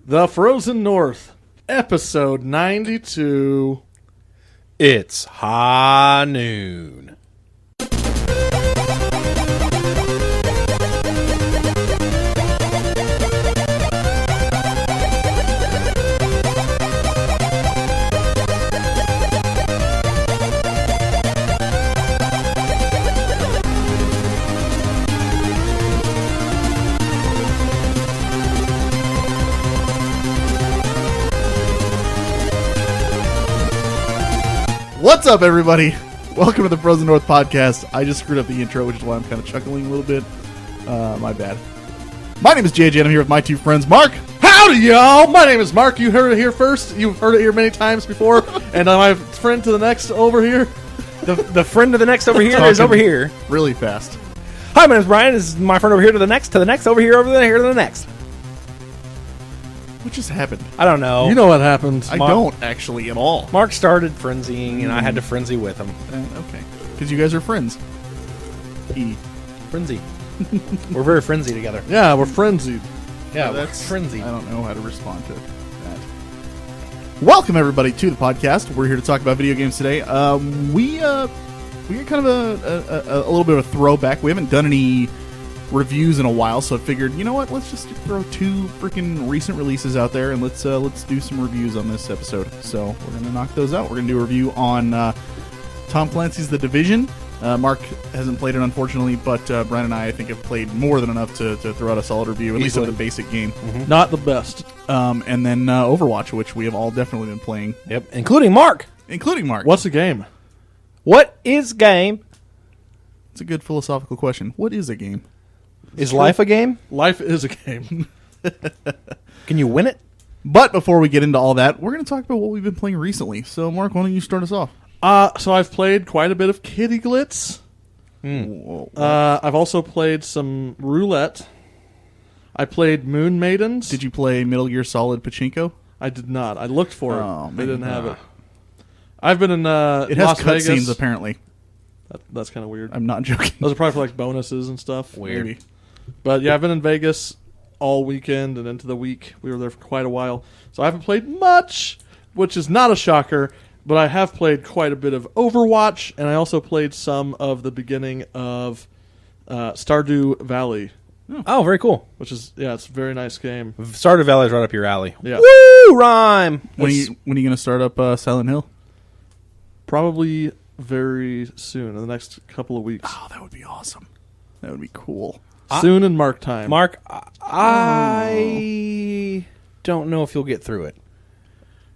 The Frozen North, episode 92. It's high noon. What's up, everybody? Welcome to the Frozen North podcast. I just screwed up the intro, which is why I'm kind of chuckling a little bit. My bad. My name is JJ, and I'm here with my two friends, Mark. Howdy, y'all! My name is Mark. You heard it here first. You've heard it here many times before. And my friend to the next over here. The friend to the next over here is over here. Really fast. Hi, my name is Brian. This is my friend over here to the next, over here, over there, here to the next. What just happened? I don't know. You know what happened. I don't actually at all. Mark started frenzying, and I had to frenzy with him. Okay. Because you guys are friends. Frenzy. We're very frenzy together. Yeah, we're frenzied. Yeah, That's frenzy. I don't know how to respond to that. Welcome, everybody, to the podcast. We're here to talk about video games today. We got kind of a little bit of a throwback. We haven't done any reviews in a while, so I figured, you know what, let's just throw two freaking recent releases out there and let's do some reviews on this episode. So we're gonna knock those out. We're gonna do a review on Tom Clancy's The Division. Mark hasn't played it, unfortunately, but Brian and I think have played more than enough to throw out a solid review, at least of the basic game. Mm-hmm. Not the best. And then Overwatch, which we have all definitely been playing. Yep, including Mark. What's a game? What is game? It's a good philosophical question. What is a game? Is life a game? Life is a game. Can you win it? But before we get into all that, we're going to talk about what we've been playing recently. So, Mark, why don't you start us off? So I've played quite a bit of Kitty Glitz. I've also played some Roulette. I played Moon Maidens. Did you play Metal Gear Solid Pachinko? I did not. I looked for it. Oh, They man. didn't have it. I've been in It has Las Vegas. cutscenes, apparently. That's kind of weird. I'm not joking. Those are probably for like bonuses and stuff. Weird. Maybe. But yeah, I've been in Vegas all weekend and into the week. We were there for quite a while. So I haven't played much, which is not a shocker, but I have played quite a bit of Overwatch, and I also played some of the beginning of Stardew Valley, Oh, very cool. which is, it's a very nice game. Stardew Valley's right up your alley. Yeah. Woo! Rhyme! When are you going to start up Silent Hill? Probably very soon, in the next couple of weeks. Oh, that would be awesome. That would be cool. Soon in Mark time. Mark, I don't know if you'll get through it.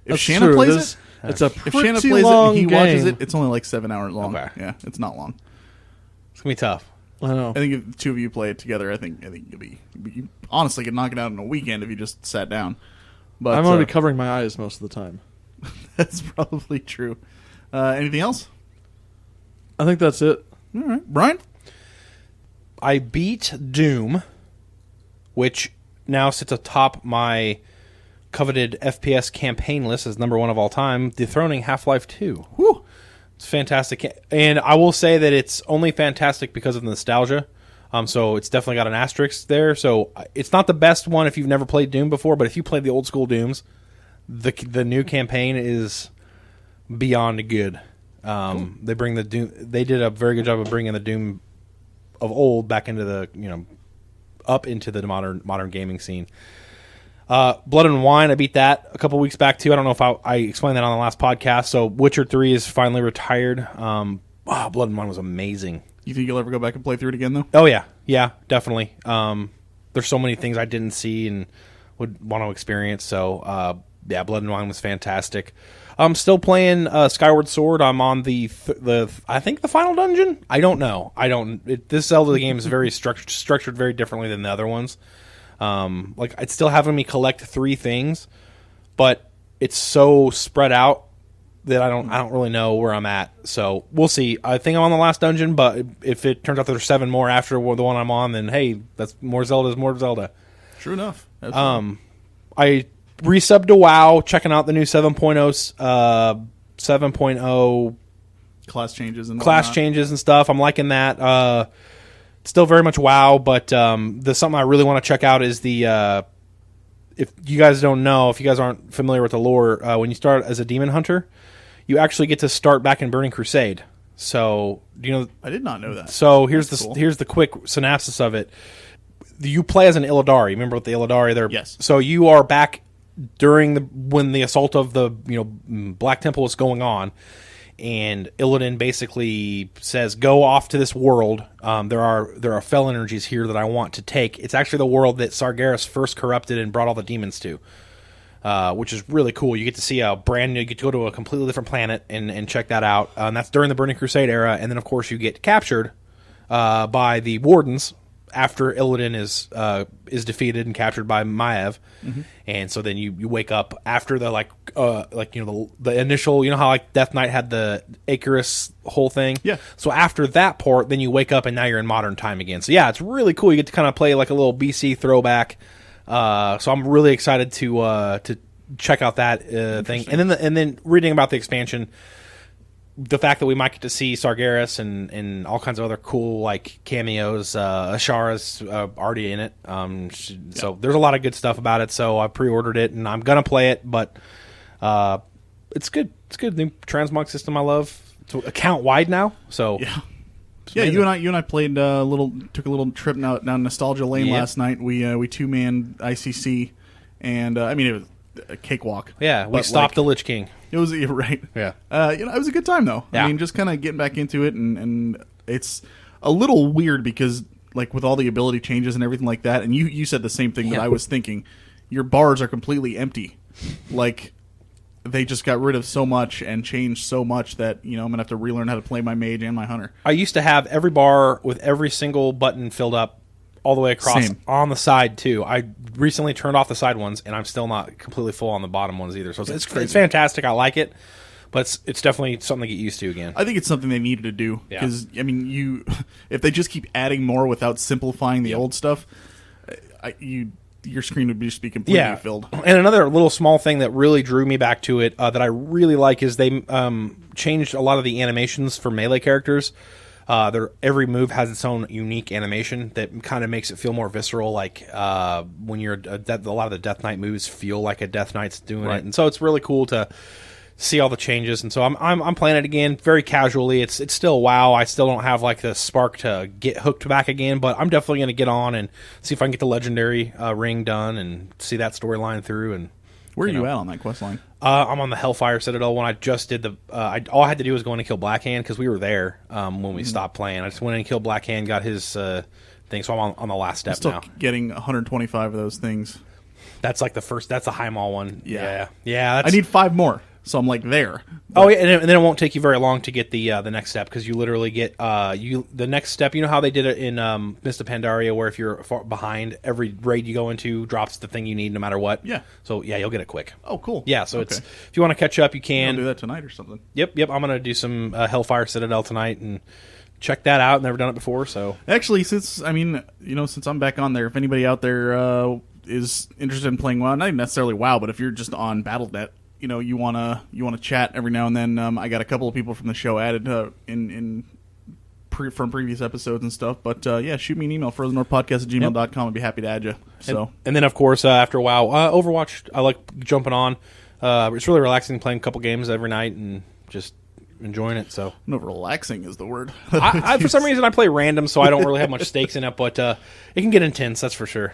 If That's Shanna true. plays It's it, a if pretty Shanna plays it long and he game. watches it, it's only like 7 hours long. Okay. Yeah, it's not long. It's going to be tough. I know. I think if the two of you play it together, I think you honestly could knock it out in a weekend if you just sat down. But I'm already covering my eyes most of the time. that's probably true. Anything else? I think that's it. All right, Brian. I beat Doom, which now sits atop my coveted FPS campaign list as number one of all time, dethroning Half-Life 2. Whew. It's fantastic. And I will say that it's only fantastic because of the nostalgia. So it's definitely got an asterisk there. So it's not the best one if you've never played Doom before, but if you played the old school Dooms, the new campaign is beyond good. Cool. They bring the Doom. They did a very good job of bringing the Doom of old back into the up into the modern gaming scene. Blood and Wine, I beat that a couple weeks back too. I don't know if I explained that on the last podcast. So Witcher 3 is finally retired. Blood and Wine was amazing. You think you'll ever go back and play through it again, though? Oh yeah, definitely. There's so many things I didn't see and would want to experience. So Blood and Wine was fantastic. I'm still playing Skyward Sword. I'm on the I think the final dungeon. I don't know. This Zelda game is very structured very differently than the other ones. Like it's still having me collect 3 things, but it's so spread out that I don't really know where I'm at. So we'll see. I think I'm on the last dungeon, but if it turns out there's 7 more after the one I'm on, then hey, that's more Zelda. True enough. Absolutely. I resubbed to WoW, checking out the new 7.0 class changes and stuff. I'm liking that. Still very much WoW, but there's something I really want to check out is the if you guys don't know, if you guys aren't familiar with the lore, when you start as a demon hunter, you actually get to start back in Burning Crusade. So, do you know? I did not know that. So here's Cool. here's the quick synopsis of it. You play as an Illidari. Remember what the Illidari? They're Yes. So you are back during when the assault of the Black Temple is going on, and Illidan basically says, "Go off to this world. There are fell energies here that I want to take." It's actually the world that Sargeras first corrupted and brought all the demons to. Which is really cool. You get to see a brand new, you get to go to a completely different planet and check that out. And that's during the Burning Crusade era. And then, of course, you get captured by the Wardens after Illidan is defeated and captured by Maiev. Mm-hmm. And so then you wake up after the the initial, how like Death Knight had the Icarus whole thing. Yeah. So after that part, then you wake up and now you're in modern time again. So yeah, it's really cool. You get to kind of play like a little BC throwback. So I'm really excited to check out that thing, and then reading about the expansion, the fact that we might get to see Sargeras and all kinds of other cool like cameos. Ashara's already in it, so there's a lot of good stuff about it. So I pre-ordered it, and I'm gonna play it, but it's good. It's good. New transmog system I love. It's account wide now, so yeah. Yeah, you and I played took a little trip down nostalgia lane last night. We 2-man ICC, and it was a cakewalk. Yeah, we stopped the Lich King. It was right. Yeah, it was a good time though. Yeah. I mean, just kind of getting back into it, and it's a little weird because like with all the ability changes and everything like that, and you said the same thing that I was thinking. Your bars are completely empty, like. They just got rid of so much and changed so much that, I'm going to have to relearn how to play my mage and my hunter. I used to have every bar with every single button filled up all the way across. Same. On the side, too. I recently turned off the side ones, and I'm still not completely full on the bottom ones either. So it's fantastic. I like it, but it's definitely something to get used to again. I think it's something they needed to do because, if they just keep adding more without simplifying the old stuff, your screen would just be completely filled. And another little small thing that really drew me back to it that I really like is they changed a lot of the animations for melee characters. Every move has its own unique animation that kind of makes it feel more visceral. Like when you're a lot of the Death Knight moves feel like a Death Knight's doing it, and so it's really cool to see all the changes. And so I'm playing it again very casually. It's still WoW. I still don't have like the spark to get hooked back again, but I'm definitely going to get on and see if I can get the legendary ring done and see that storyline through. And where are you at on that quest line? I'm on the Hellfire Citadel one. I just did all I had to do was go in and kill Blackhand because we were there when we stopped playing. I just went in and killed Blackhand, got his thing. So I'm on the last step still now. Getting 125 of those things. That's like the first. That's a high mall one. Yeah. That's, I need 5 more. So I'm like there. Oh yeah, and then it won't take you very long to get the next step because you literally get the next step. You know how they did it in Mist of Pandaria, where if you're far behind, every raid you go into drops the thing you need no matter what. Yeah. So yeah, you'll get it quick. Oh, cool. Yeah. So it's if you want to catch up, you can. I'll do that tonight or something. Yep. I'm gonna do some Hellfire Citadel tonight and check that out. Never done it before, so actually, since I'm back on there, if anybody out there is interested in playing WoW, not necessarily WoW, but if you're just on Battle.net. You wanna chat every now and then. I got a couple of people from the show added from previous episodes and stuff. But shoot me an email, frozennorthpodcast@gmail.com. I'd be happy to add you. So and then of course after a while, Overwatch. I like jumping on. It's really relaxing playing a couple games every night and just enjoying it. So no, relaxing is the word. I for some reason I play random, so I don't really have much stakes in it. But it can get intense, that's for sure.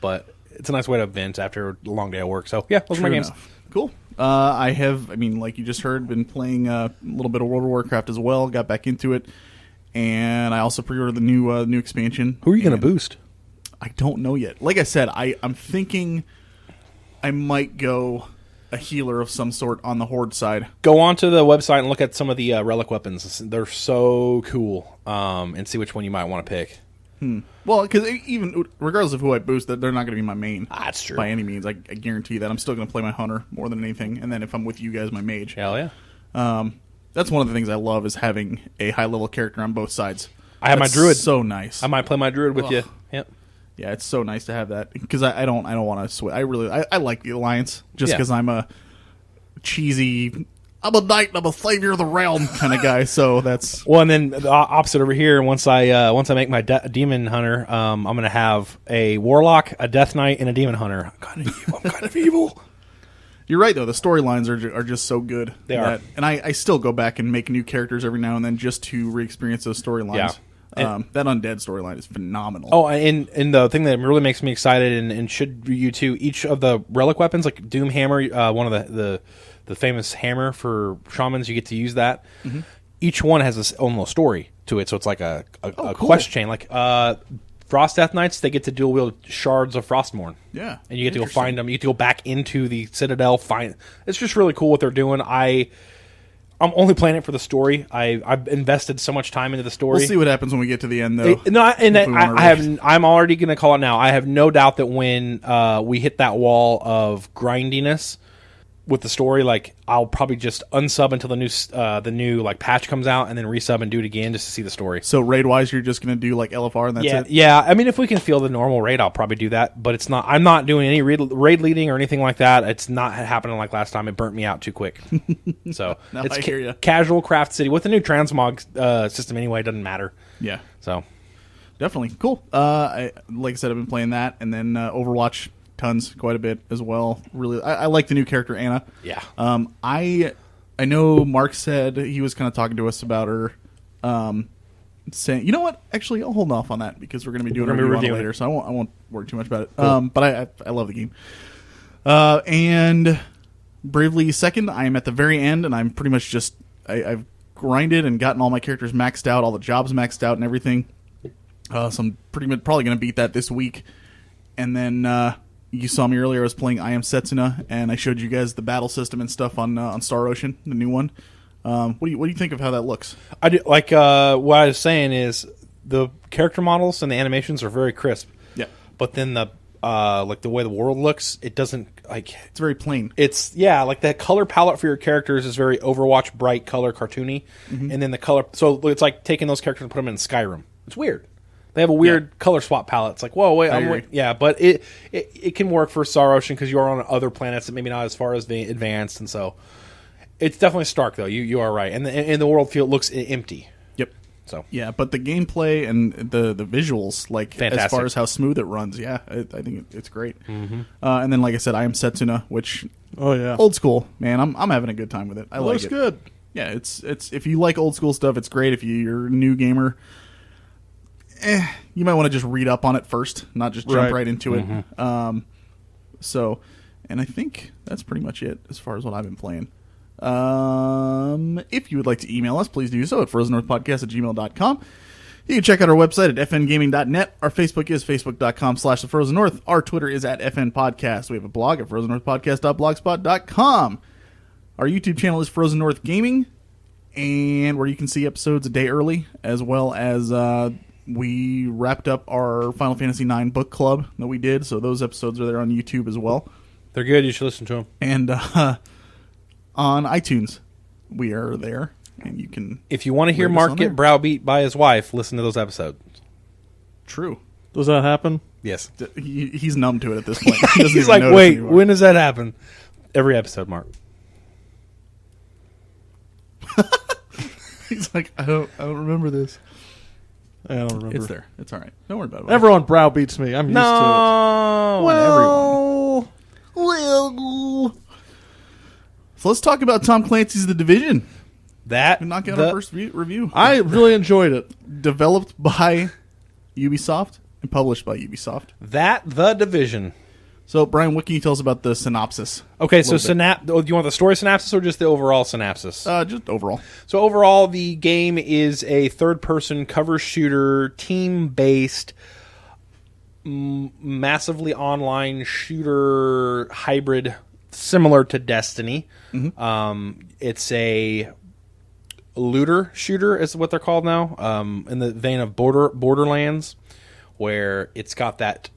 But it's a nice way to vent after a long day of work. So yeah, those are my games. Cool. I have, like you just heard, been playing a little bit of World of Warcraft as well. Got back into it, and I also pre-ordered the new expansion. Who are you going to boost? I don't know yet. Like I said, I'm thinking I might go a healer of some sort on the Horde side. Go onto the website and look at some of the relic weapons. They're so cool, and see which one you might want to pick. Well, because even regardless of who I boost, they're not going to be my main. That's true. By any means. I guarantee that. I'm still going to play my hunter more than anything. And then if I'm with you guys, my mage. Hell yeah. That's one of the things I love is having a high-level character on both sides. I have my druid. So nice. I might play my druid with you. Yep. Yeah, it's so nice to have that. Because I don't want to switch. I like the Alliance just because I'm a cheesy... I'm a knight and I'm a savior of the realm kind of guy. So that's Well, and then the opposite over here. Once I make my demon hunter, I'm gonna have a warlock, a death knight, and a demon hunter. I'm kind of evil. You're right though. The storylines are just so good. They are. And I still go back and make new characters every now and then just to re-experience those storylines. Yeah. That undead storyline is phenomenal. Oh, and the thing that really makes me excited, and should you too, each of the relic weapons, like Doom Hammer, one of the famous hammer for shamans, you get to use that. Mm-hmm. Each one has its own little story to it, so it's like a cool. quest chain. Like Frost Death Knights, they get to dual wield shards of Frostmourne. Yeah, and you get to go find them. You get to go back into the Citadel. It's just really cool what they're doing. I'm only playing it for the story. I've invested so much time into the story. We'll see what happens when we get to the end, though. I'm already going to call it now. I have no doubt that when we hit that wall of grindiness with the story, like I'll probably just unsub until the new like patch comes out, and then resub and do it again just to see the story. So raid wise, you're just going to do like LFR and that's it. Yeah. I mean, if we can feel the normal raid, I'll probably do that. But it's not. I'm not doing any raid leading or anything like that. It's not happening like last time. It burnt me out too quick. So No, it's I hear ya. casual craft city with the new transmog system anyway. It doesn't matter. Yeah, So definitely like I said, I've been playing that, and then Overwatch. Tons, quite a bit as well. Really, I like the new character Anna. yeah. I know Mark said he was kind of talking to us about her, saying, you know what? Actually, I'll hold off on that because we're going to be doing a review on it later, so I won't worry too much about it. Cool. But I love the game. And Bravely Second, I am at the very end, and I'm pretty much just I've grinded and gotten all my characters maxed out, all the jobs maxed out, and everything. So I'm probably going to beat that this week, and then. You saw me earlier. I was playing I Am Setsuna, and I showed you guys the battle system and stuff on Star Ocean, the new one. What do you think of how that looks? I do, like what I was saying is the character models and the animations are very crisp. Yeah, but then the like the way the world looks, it doesn't like. It's very plain. It's like the color palette for your characters is very Overwatch bright color cartoony, and then the color. So it's like taking those characters and put them in Skyrim. It's weird. They have a weird color swap palette. It's like, whoa, wait, but it can work for Star Ocean because you are on other planets that maybe not as far as advanced, and so it's definitely stark though. You are right, and the world looks empty. Yep. So yeah, but the gameplay and the visuals, like fantastic. As far as how smooth it runs, I think it's great. Mm-hmm. And then, like I said, I Am Setsuna, which old school, man. I'm having a good time with it. I like it. Looks good. Yeah, it's if you like old school stuff, it's great. If you're a new gamer. You might want to just read up on it first, not just jump right into it. So, and I think that's pretty much it as far as what I've been playing. If you would like to email us, please do so at frozennorthpodcast@gmail.com. You can check out our website at fngaming.net. Our Facebook is facebook.com/thefrozennorth. Our Twitter is at fnpodcast. We have a blog at frozennorthpodcast.blogspot.com. Our YouTube channel is Frozen North Gaming, and where you can see episodes a day early, as well as we wrapped up our Final Fantasy IX book club that we did, so those episodes are there on YouTube as well. They're good. You should listen to them. And on iTunes, we are there, and you can. If you want to hear Mark get browbeat by his wife, listen to those episodes. True. Does that happen? Yes. He's numb to it at this point. He He's like, wait, when does that happen? Every episode, Mark. He's like, I don't remember this. I don't remember. It's there. It's all right. Don't worry about it. Everyone browbeats me. I'm used to it. Well, so let's talk about Tom Clancy's The Division. That we knock out our first review. I really enjoyed it. Developed by Ubisoft and published by Ubisoft. The Division. So, Brian, what can you tell us about the synopsis? Okay, so do you want the story synopsis or just the overall synopsis? Just overall. So overall, the game is a third-person cover shooter, team-based, massively online shooter hybrid, similar to Destiny. Mm-hmm. It's a looter shooter, is what they're called now, in the vein of Borderlands, where it's got that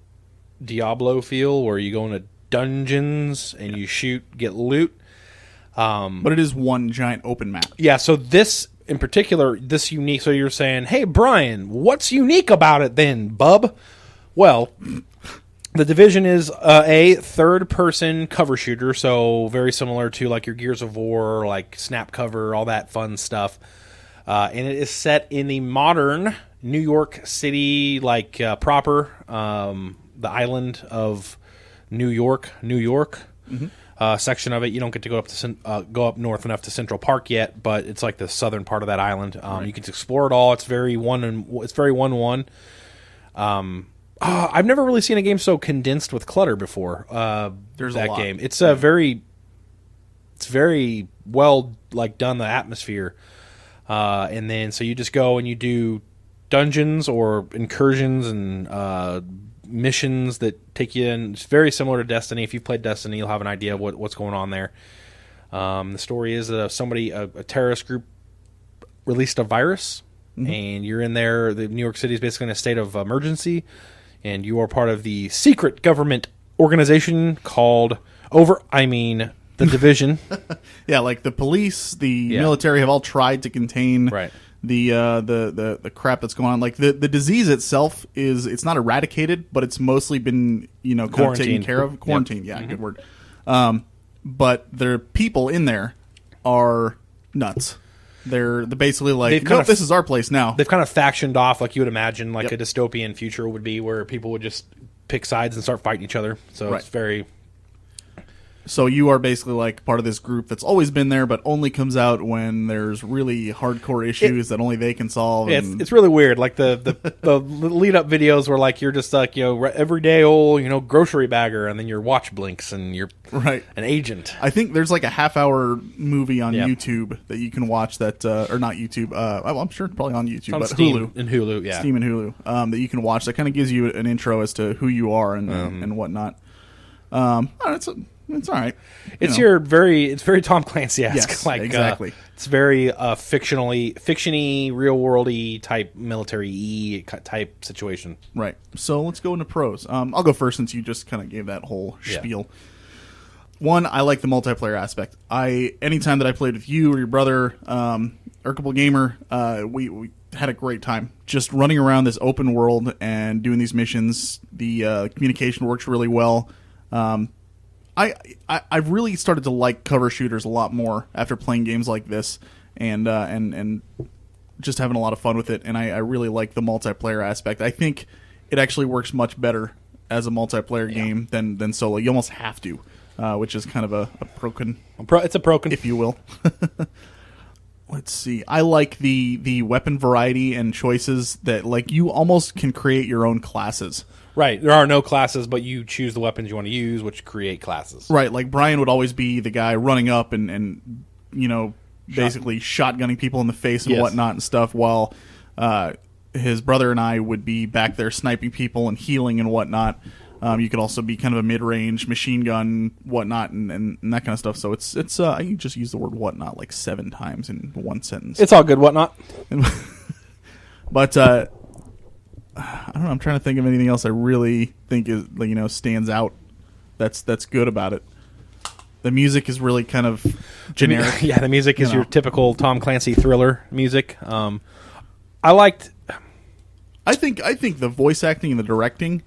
Diablo feel where you go into dungeons and you shoot, get loot. But it is one giant open map. Yeah, so this in particular, this unique. So you're saying, hey, Brian, what's unique about it then, bub? Well, The Division is a third-person cover shooter, so very similar to like your Gears of War, like Snap Cover, all that fun stuff. And it is set in the modern New York City, like proper, the island of New York, section of it. You don't get to go up north enough to Central Park yet, but it's like the southern part of that island. You can explore it all. It's very one-one. I've never really seen a game so condensed with clutter before. There's that a lot. game. It's very well like done. The atmosphere, and then so you just go and you do dungeons or incursions and missions that take you in. It's very similar to Destiny. If you've played Destiny, you'll have an idea of what's going on there. The story is that a terrorist group released a virus, and you're in there. The New York City is basically in a state of emergency, and you are part of the secret government organization called the Division. Yeah, like the police, the military have all tried to contain the crap that's going on. Like the disease itself it's not eradicated, but it's mostly been kind of taken care of. Quarantined, good word. But the people in there are nuts. They're basically like, this is our place now. They've kind of factioned off, like you would imagine, like a dystopian future would be, where people would just pick sides and start fighting each other. So it's very. So you are basically like part of this group that's always been there, but only comes out when there's really hardcore issues that only they can solve. It's really weird. Like the lead up videos where like you're just like everyday old grocery bagger, and then your watch blinks and you're an agent. I think there's like a half-hour movie on YouTube that you can watch that, or not YouTube. I'm sure probably on YouTube, but Steam Hulu and Hulu, Steam and Hulu, that you can watch. That kind of gives you an intro as to who you are and whatnot. It's all right. It's very Tom Clancy-esque. Yes, like, exactly. It's very fictiony, real worldy type military type situation. Right. So let's go into pros. I'll go first since you just kind of gave that whole spiel. One, I like the multiplayer aspect. Anytime that I played with you or your brother, Urkable Gamer, we had a great time just running around this open world and doing these missions. The communication works really well. I've really started to like cover shooters a lot more after playing games like this, and just having a lot of fun with it. And I really like the multiplayer aspect. I think it actually works much better as a multiplayer game than solo. You almost have to, which is kind of a broken. It's a broken, if you will. Let's see. I like the weapon variety and choices that like you almost can create your own classes. Right. There are no classes, but you choose the weapons you want to use, which create classes. Right. Like Brian would always be the guy running up and basically shotgunning people in the face and whatnot and stuff, while his brother and I would be back there sniping people and healing and whatnot. You could also be kind of a mid-range machine gun, whatnot, and that kind of stuff. So it's I just use the word whatnot like 7 times in one sentence. It's all good, whatnot. But I don't know. I'm trying to think of anything else I really think is stands out. That's good about it. The music is really kind of generic. Yeah, the music is your typical Tom Clancy thriller music. I think the voice acting and the directing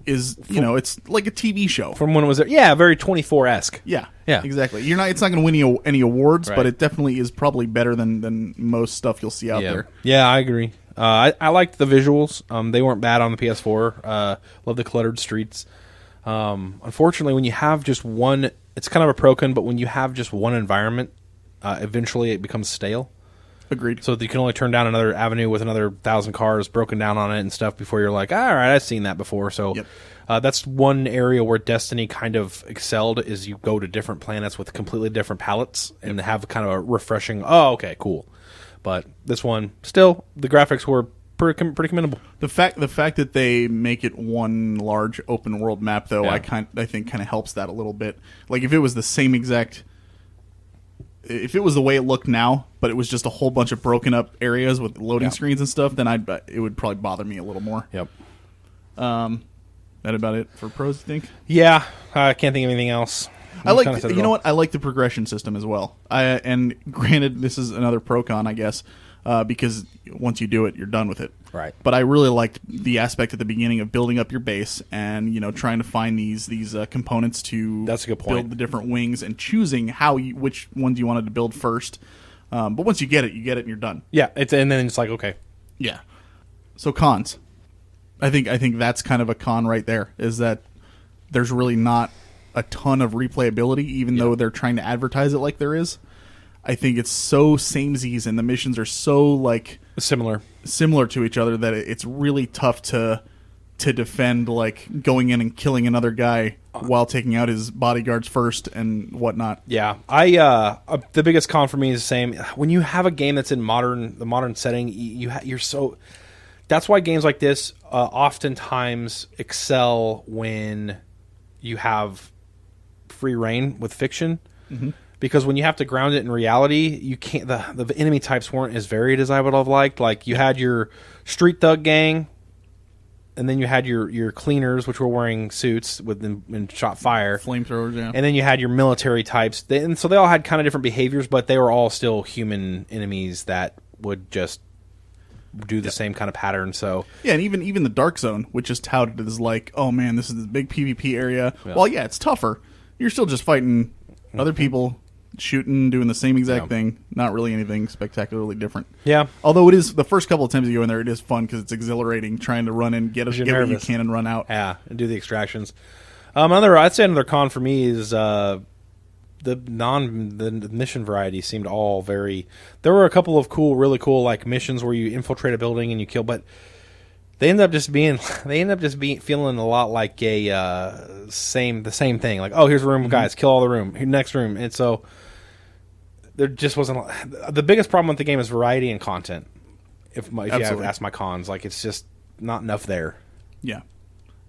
is it's like a TV show from when it was there. Yeah, very 24-esque. Yeah, exactly. It's not going to win any awards, but it definitely is probably better than most stuff you'll see out there. Yeah, I agree. I liked the visuals. They weren't bad on the PS4. Love the cluttered streets. Unfortunately, when you have just one, it's kind of a pro-con, but when you have just one environment, eventually it becomes stale. Agreed. So you can only turn down another avenue with another 1,000 cars broken down on it and stuff before you're like, all right, I've seen that before. So that's one area where Destiny kind of excelled, is you go to different planets with completely different palettes and have kind of a refreshing, oh, okay, cool. But this one, still, the graphics were pretty commendable. The fact that they make it one large open world map, though, I think kind of helps that a little bit. Like if it was the same exact, if it was the way it looked now, but it was just a whole bunch of broken up areas with loading screens and stuff, then it would probably bother me a little more. Yep. That about it for pros, you think? Yeah, I can't think of anything else. I like, what? I like the progression system as well. And granted, this is another pro-con, I guess. because once you do it, you're done with it. Right. But I really liked the aspect at the beginning of building up your base and trying to find these components to That's a good point. build the different wings and choosing which ones you wanted to build first. But once you get it, and you're done. Yeah, and then it's like, okay. Yeah. So cons. I think that's kind of a con right there, is that there's really not a ton of replayability, even though they're trying to advertise it like there is. I think it's so samesies and the missions are so like similar to each other that it's really tough to defend, like going in and killing another guy while taking out his bodyguards first and whatnot. Yeah, the biggest con for me is the same. When you have a game that's in the modern setting, you're so. That's why games like this oftentimes excel when you have free reign with fiction. Mm-hmm. Because when you have to ground it in reality, you can't. The enemy types weren't as varied as I would have liked. Like you had your street thug gang, and then you had your cleaners, which were wearing suits and shot fire, flamethrowers, yeah. And then you had your military types, and so they all had kind of different behaviors, but they were all still human enemies that would just do the same kind of pattern. So yeah, and even the Dark Zone, which is touted as like, oh man, this is the big PvP area. Yeah. Well, yeah, it's tougher. You're still just fighting other people, shooting, doing the same exact thing. Not really anything spectacularly different. Yeah. Although it is the first couple of times you go in there, it is fun because it's exhilarating trying to run in, get what you can, and run out. Yeah, and do the extractions. I'd say another con for me is the mission variety seemed all very. There were a couple of really cool like missions where you infiltrate a building and you kill, but they end up just being feeling a lot like the same thing. Like, oh, here's a room, guys, kill all the room, next room, and so there just wasn't. The biggest problem with the game is variety and content. If you have asked my cons, like it's just not enough there. Yeah.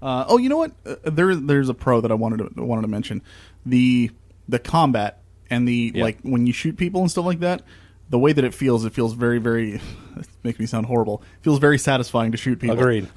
You know what? There's a pro that I wanted to mention. The combat and like when you shoot people and stuff like that, the way that it feels very, very. It makes me sound horrible. It feels very satisfying to shoot people. Agreed.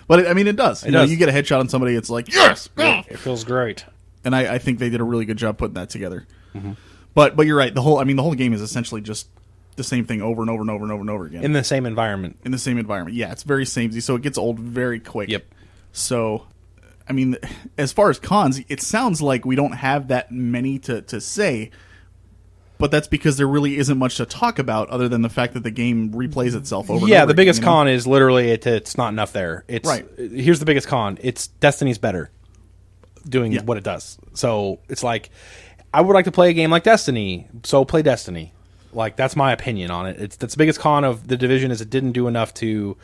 But it does. You get a headshot on somebody, it's like yes, it feels great. And I think they did a really good job putting that together. Mm-hmm. But you're right. The whole game is essentially just the same thing over and over and over and over and over again in the same environment. Yeah, it's very samey, so it gets old very quick. Yep. So, I mean, as far as cons, it sounds like we don't have that many to say, but that's because there really isn't much to talk about other than the fact that the game replays itself over and over. Yeah, the biggest con is literally it's not enough there. Right. Here's the biggest con. It's Destiny's better doing what it does. So it's like, I would like to play a game like Destiny, so play Destiny. Like, that's my opinion on it. That's the biggest con of the Division is it didn't do enough to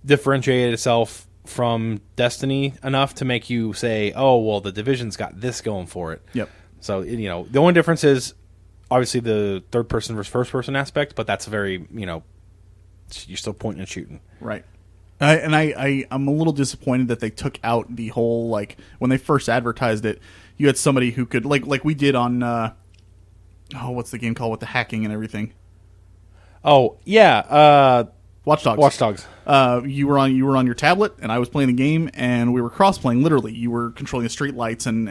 differentiate itself from Destiny enough to make you say, oh, well, the Division's got this going for it. Yep. So, the only difference is obviously the third person versus first person aspect, but that's very, you're still pointing and shooting. Right. I'm a little disappointed that they took out the whole, like, when they first advertised it, you had somebody who could, like we did on, what's the game called with the hacking and everything? Oh, yeah, Watch Dogs. Watch Dogs. You were on your tablet, and I was playing the game, and we were cross playing. Literally, you were controlling the street lights and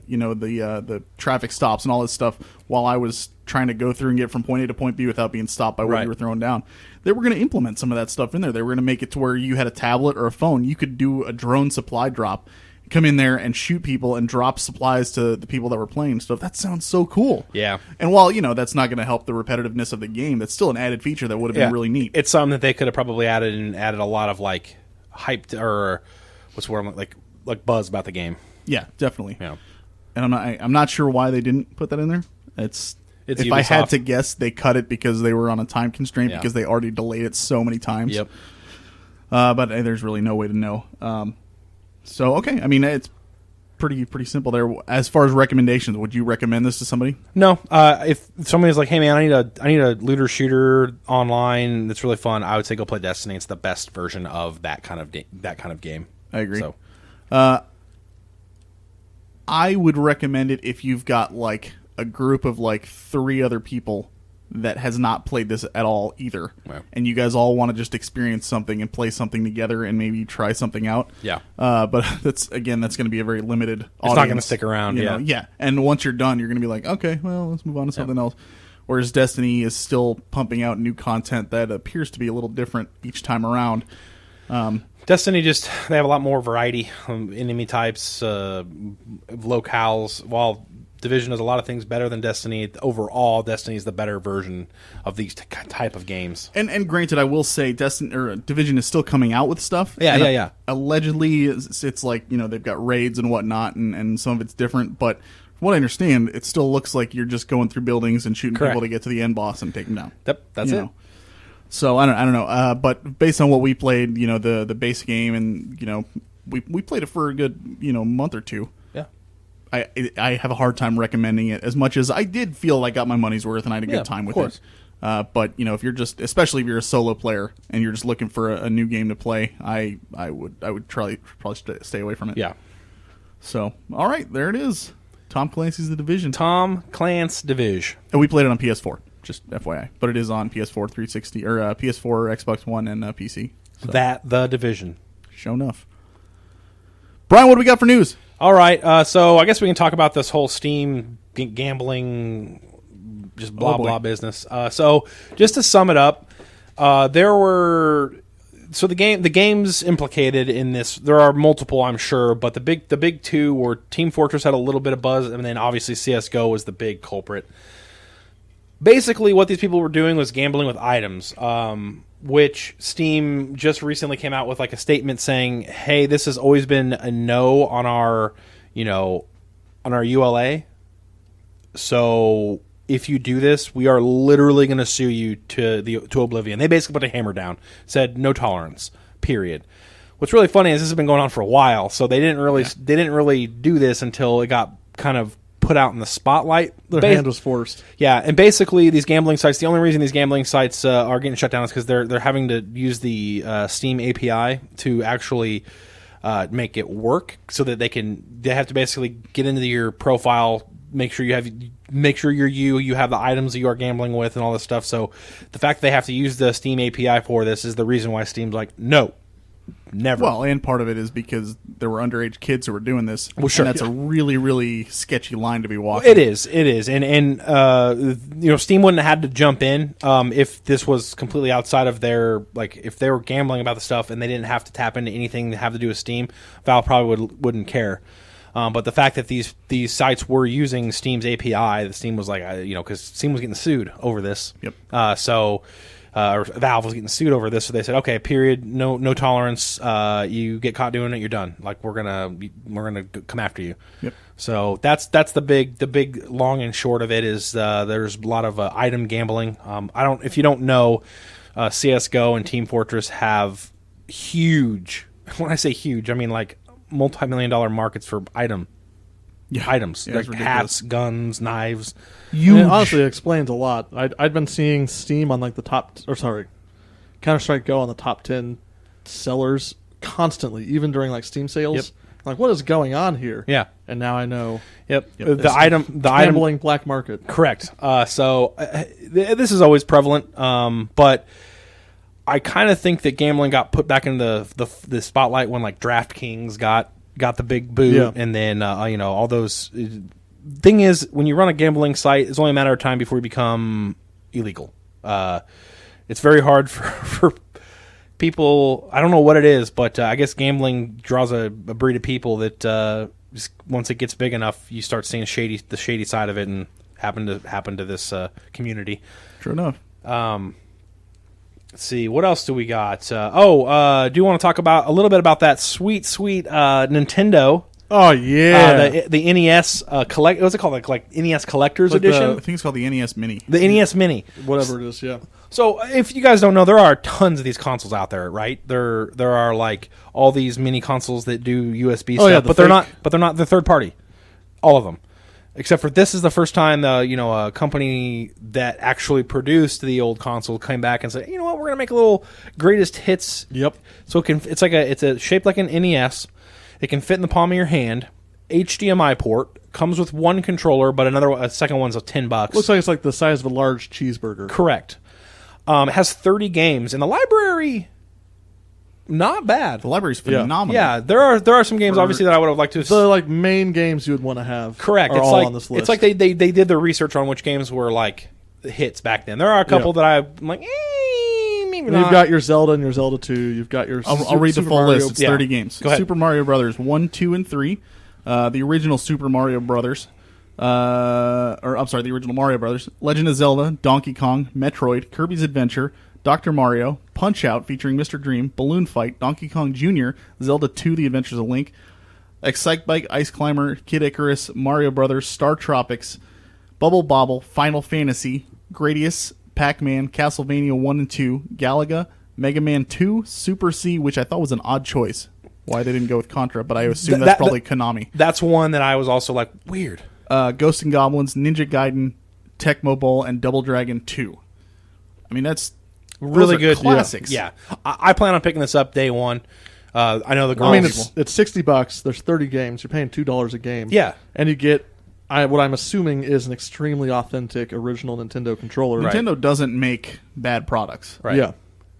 the traffic stops and all this stuff, while I was trying to go through and get from point A to point B without being stopped by what you were throwing down. They were going to implement some of that stuff in there. They were going to make it to where you had a tablet or a phone, you could do a drone supply drop, come in there and shoot people and drop supplies to the people that were playing stuff. That sounds so cool. Yeah. And while, that's not going to help the repetitiveness of the game, that's still an added feature that would have been really neat. It's something that they could have probably added a lot of, like, hyped or what's the word, like buzz about the game. Yeah, definitely. Yeah. And I'm not sure why they didn't put that in there. It's if Ubisoft. I had to guess, they cut it because they were on a time constraint because they already delayed it so many times. Yep. But there's really no way to know. So, okay. I mean, it's pretty simple there. As far as recommendations, would you recommend this to somebody? No. If somebody's like, hey, man, I need a looter shooter online that's really fun, I would say go play Destiny. It's the best version of that kind of game. I agree. So, I would recommend it if you've got, like, a group of, like, 3 other people that has not played this at all either. Wow. And you guys all want to just experience something and play something together and maybe try something out. Yeah. But that's going to be a very limited audience. It's not going to stick around, Yeah. And once you're done, you're going to be like, okay, well, let's move on to something else. whereas Destiny is still pumping out new content that appears to be a little different each time around. Destiny they have a lot more variety, enemy types, locales. While Division does a lot of things better than Destiny, overall Destiny is the better version of these type of games. And granted, I will say Division is still coming out with stuff. Yeah. Allegedly, it's like, they've got raids and whatnot, and some of it's different. But from what I understand, it still looks like you're just going through buildings and shooting people to get to the end boss and take them down. Yep, that's it. So I don't know. But based on what we played, the base game, and we played it for a good month or two. Yeah. I have a hard time recommending it as much as I did feel I got my money's worth and I had a good time with it. But if you're especially if you're a solo player and you're just looking for a new game to play, I would probably stay away from it. Yeah. So all right, there it is. Tom Clancy's The Division. Tom Clancy's Division. And we played it on PS4, just FYI. But it is on PS4 360 or PS4, Xbox One, and PC. So. The Division. Sure enough. Brian, what do we got for news? All right, so I guess we can talk about this whole Steam gambling, just blah business. So just to sum it up, the games implicated in this. There are multiple, I'm sure, but the big two were Team Fortress had a little bit of buzz, and then obviously CS:GO was the big culprit. Basically, what these people were doing was gambling with items. Which Steam just recently came out with like a statement saying, "Hey, this has always been a no on our, on our ULA. So if you do this, we are literally going to sue you to oblivion." They basically put a hammer down, said no tolerance. Period. What's really funny is this has been going on for a while, so they didn't really do this until it got kind of put out in the spotlight. Their hand was forced. Yeah, and basically these gambling sites, the only reason these gambling sites are getting shut down is because they're having to use the Steam API to actually make it work, so that they have to basically get into your profile, make sure you're you have the items that you are gambling with and all this stuff. So the fact that they have to use the Steam API for this is the reason why Steam's like, no. Never. Well, and part of it is because there were underage kids who were doing this. Well, sure. And that's a really, really sketchy line to be walking. It is. And Steam wouldn't have had to jump in if this was completely outside of their, like, if they were gambling about the stuff and they didn't have to tap into anything that have to do with Steam. Valve probably wouldn't care. But the fact that these sites were using Steam's API, the Steam was like, because Steam was getting sued over this. Yep. Or Valve was getting sued over this, so they said, "Okay, period, no tolerance. You get caught doing it, you're done. Like we're gonna come after you." Yep. So that's the big long and short of it is there's a lot of item gambling. If you don't know, CS:GO and Team Fortress have huge. When I say huge, I mean like multi-million-dollar markets for items, like hats, guns, knives. Huge. It honestly explains a lot. I'd been seeing Steam on like Counter-Strike Go on the top 10 sellers constantly, even during like Steam sales. Yep. Like, what is going on here? Yeah. And now I know. Yep. The gambling black market. Correct. This is always prevalent, but I kind of think that gambling got put back into the spotlight when like DraftKings got the big boot, and then all those. Thing is, when you run a gambling site, it's only a matter of time before you become illegal. It's very hard for people. I don't know what it is, but I guess gambling draws a breed of people that just once it gets big enough, you start seeing the shady side of it, and happen to this community. True enough. Let's see, what else do we got? Do you want to talk about a little bit about that sweet Nintendo? Oh yeah, the NES collect. What's it called? Like NES Collector's Edition. I think it's called the NES Mini. The NES Mini, whatever it is. Yeah. So if you guys don't know, there are tons of these consoles out there, right? There are like all these mini consoles that do USB stuff, yeah, but they're not. They're third party, all of them, except for this is the first time a company that actually produced the old console came back and said, you know what, we're gonna make a little greatest hits. Yep. So it's shaped like an NES. It can fit in the palm of your hand. HDMI port. Comes with one controller, but a second one's $10. Looks like it's like the size of a large cheeseburger. Correct. It has 30 games. And the library, not bad. The library's phenomenal. Yeah, there are some games, obviously, that I would have liked to... The like main games you would want to have. Correct. Are all on this list. It's like they did their research on which games were like hits back then. There are a couple that I'm like, maybe And not. you've got your Zelda and your Zelda 2. You've got your I'll read the Super full Mario. list. It's 30 games. Go ahead. Super Mario Brothers 1, 2, and 3. The original Super Mario Brothers. The original Mario Brothers. Legend of Zelda, Donkey Kong, Metroid, Kirby's Adventure, Dr. Mario, Punch-Out featuring Mr. Dream, Balloon Fight, Donkey Kong Jr., Zelda 2, The Adventures of Link, Excitebike, Ice Climber, Kid Icarus, Mario Brothers, Star Tropics, Bubble Bobble, Final Fantasy, Gradius, Pac-Man, Castlevania 1 and 2, Galaga, Mega Man 2, Super C, which I thought was an odd choice. Why they didn't go with Contra, but I assume that's probably Konami. That's one that I was also like, weird. Ghosts and Goblins, Ninja Gaiden, Tecmo Bowl, and Double Dragon 2. I mean, that's Really those are good classics. Yeah, I plan on picking this up day one. I know the girls. I mean, it's $60. There's 30 games. You're paying $2 a game. Yeah. And you get what I'm assuming is an extremely authentic original Nintendo controller. Nintendo doesn't make bad products. Right. Yeah.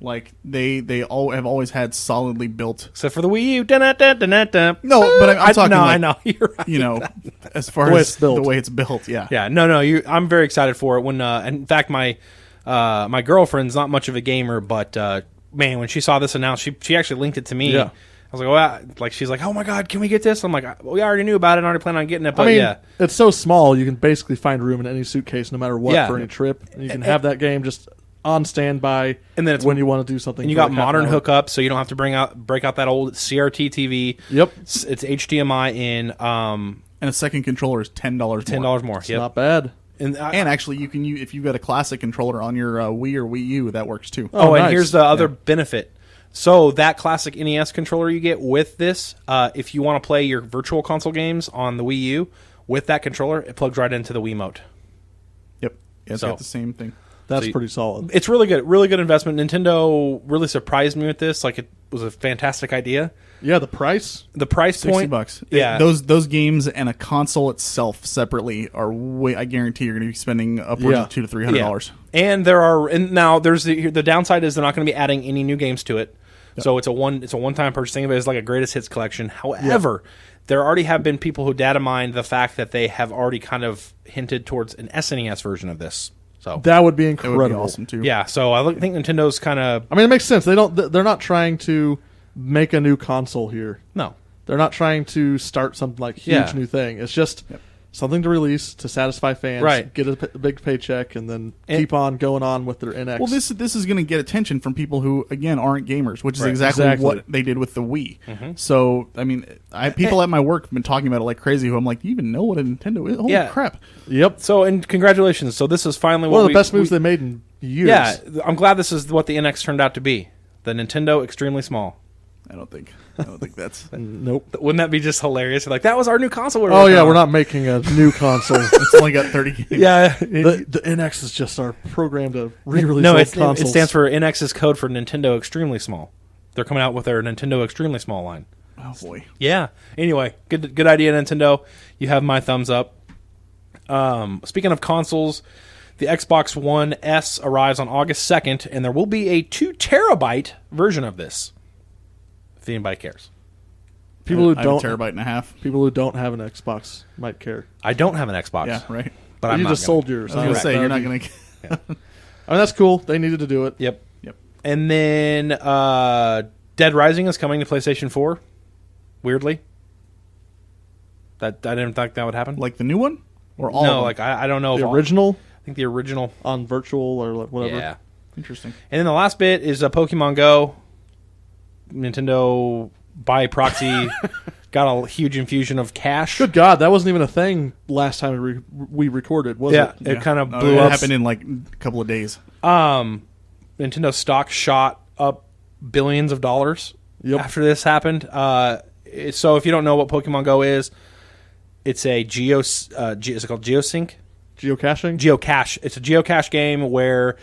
Like they all have always had solidly built. Except for the Wii U. Da-na-da-da-na-da. No, but I'm talking. No, like, I know. You're right. You know, as far The way as it's built. the way it's built. Yeah. Yeah, no. I'm very excited for it. When, in fact, my girlfriend's not much of a gamer, but man, when she saw this announced, she actually linked it to me. Yeah. I was like, well, like she's like, oh my god, can we get this? I'm like, we already knew about it, and already planned on getting it. But I mean, yeah, it's so small you can basically find room in any suitcase, no matter what, Yeah. for any trip. And you can have that game just on standby, And then it's- when you want to do something. and you for got like half modern an hour. hookups, so you don't have to break out that old CRT TV. Yep, It's HDMI in And a second controller is $10 more. $10 more. it's Yep. not bad. And And actually, you can if you've got a classic controller on your Wii or Wii U, that works too. Oh, and nice. here's the other benefit. So that classic NES controller you get with this, if you want to play your virtual console games on the Wii U with that controller, it plugs right into the Wiimote. Yep. Yeah, it's So- got the same thing. That's So you- pretty solid. It's really good investment. Nintendo really surprised me with this. Like, it was a fantastic idea. Yeah, the price. The price point, $60. Yeah. Those games and a console itself separately are way. I guarantee you're going to be spending upwards Yeah. of $200 to $300. And now there's the downside is they're not going to be adding any new games to it. So it's a one-time purchase thing, but it's like a greatest hits collection. However, there already have been people who data mined the fact that they have already kind of hinted towards an SNES version of this. So That would be That incredible. would be awesome too. yeah, so I think Nintendo's kind of I mean, it makes sense. They're not trying to make a new console here. no. They're not trying to start something like huge Yeah. new thing. It's just something to release to satisfy fans, Right. get a big paycheck, and then keep on going on with their NX. Well, this is going to get attention from people who again aren't gamers, which is Right. exactly what they did with the Wii. So I mean, people at my work have been talking about it like crazy. Who I'm like, do you even know what a Nintendo is? Holy Yeah. crap! Yep, So and congratulations. So this is finally one what of the best moves they made in years. Yeah, I'm glad this is what the NX turned out to be. The Nintendo Extremely Small. I don't think that's. Nope. Wouldn't that be just hilarious? You're like, that was our new console. we were Oh working yeah, on. we're not making a new console. It's only got 30 games. Yeah. The NX is just our program to re-release No, old it consoles. stands for NX's code for Nintendo Extremely Small. They're coming out with their Nintendo Extremely Small line. Oh boy. Yeah. Anyway, good idea, Nintendo. You have my thumbs up. Speaking of consoles, the Xbox One S arrives on August 2nd, and there will be a 2 terabyte version of this. If anybody cares. people who I have don't a terabyte and a half. people who don't have an Xbox might care. I don't have an Xbox. Yeah, right. But I'm you not just gonna. sold yours. I was going to That say would you're not be- going to. I mean, that's cool. They needed to do it. Yep. Yep. And then Dead Rising is coming to PlayStation 4. Weirdly. That I didn't think that would happen. Like the new one, or all? no, of them? like I don't know The if original I think the original. on virtual or whatever. Yeah. Interesting. And then the last bit is Pokemon Go. Nintendo by proxy got a huge infusion of cash. Good God, that wasn't even a thing last time we recorded, was Yeah, it? it kind of Oh, blew it up. happened in like a couple of days. Nintendo stock shot up billions of dollars Yep. after this happened. So if you don't know what Pokemon Go is, it's a is it called Geosync? Geocaching? Geocache. It's a geocache game where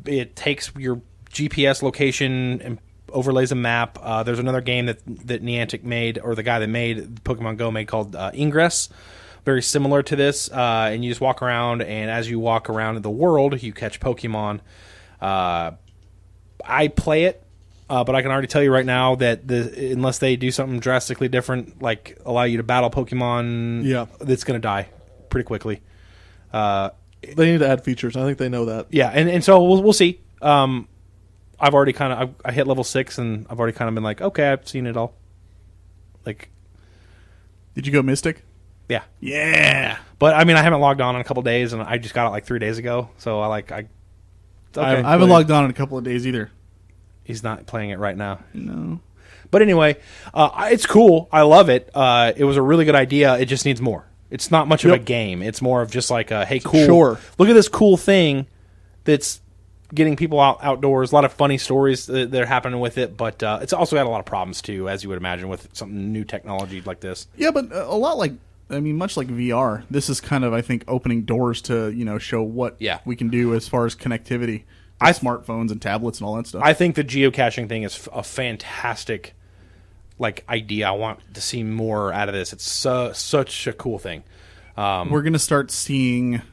it takes your GPS location and overlays a map. There's another game that Niantic made, or the guy that made Pokemon Go made, called Ingress. Very similar to this, and you just walk around, and as you walk around in the world, you catch Pokemon. I play it, but I can already tell you right now that unless they do something drastically different, like allow you to battle Pokemon, Yeah. it's going to die pretty quickly. They need to add features. I think they know that. Yeah, and so we'll see. I've already I hit level 6, and I've already kind of been like, okay, I've seen it all. Like, Did you go Mystic? yeah. Yeah. But I mean, I haven't logged on in a couple days, and I just got it like 3 days ago. So okay. I haven't logged on in a couple of days either. He's not playing it right now. No. But anyway, it's cool. I love it. It was a really good idea. It just needs more. It's not much of a game. It's more of just like, hey, cool. Sure. Look at this cool thing that's getting people outdoors. A lot of funny stories that are happening with it, but it's also got a lot of problems too, as you would imagine, with something new technology like this. Yeah, but a lot like, much like VR, this is kind of, I think, opening doors to, show what we can do as far as connectivity. Smartphones and tablets and all that stuff. I think the geocaching thing is a fantastic idea. I want to see more out of this. It's such a cool thing. We're going to start seeing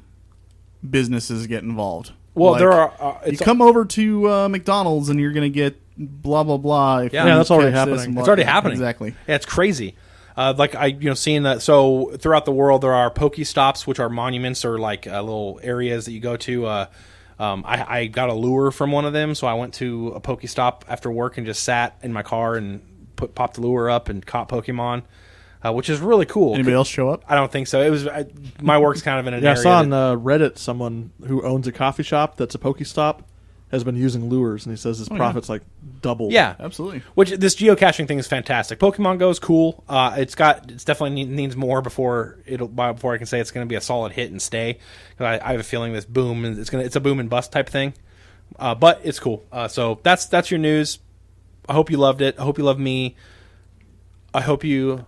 businesses get involved. Well, there are. You come over to McDonald's and you're going to get blah blah blah. That's already happening. It's already happening. Exactly. Yeah, it's crazy. Seeing that. So throughout the world, there are Pokestops, which are monuments or little areas that you go to. I got a lure from one of them, so I went to a Pokestop after work and just sat in my car and popped the lure up and caught Pokemon, which is really cool. Anybody else show up? I don't think so. It was my work's kind of in an area. I saw on Reddit someone who owns a coffee shop that's a Pokestop has been using lures, and he says his profits double. Yeah, absolutely. Which this geocaching thing is fantastic. Pokemon Go is cool. It's definitely needs more before I can say it's going to be a solid hit and stay. I have a feeling this boom it's a boom and bust type thing. But it's cool. So that's your news. I hope you loved it. I hope you love me. I hope you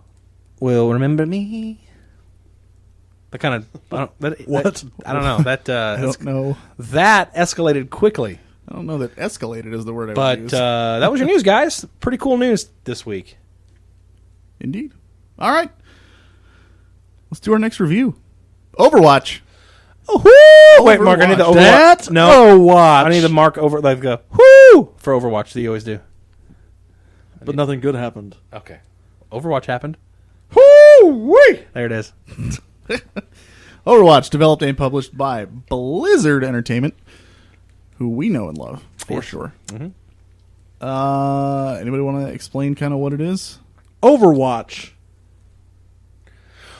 will remember me. That kind of I don't know. That I don't know. That escalated quickly. I don't know that escalated is the word I but would use. That was your news, guys. Pretty cool news this week. Indeed. All right. Let's do our next review. Overwatch. Oh, wait, Mark, I need the Overwatch. That? No, Overwatch. I need the Mark over. Go, whoo, for Overwatch that you always do. But nothing good happened. Okay. Overwatch happened. Woo-wee! There it is. Overwatch, developed and published by Blizzard Entertainment, who we know and love, for sure. Mm-hmm. Anybody want to explain kind of what it is? Overwatch.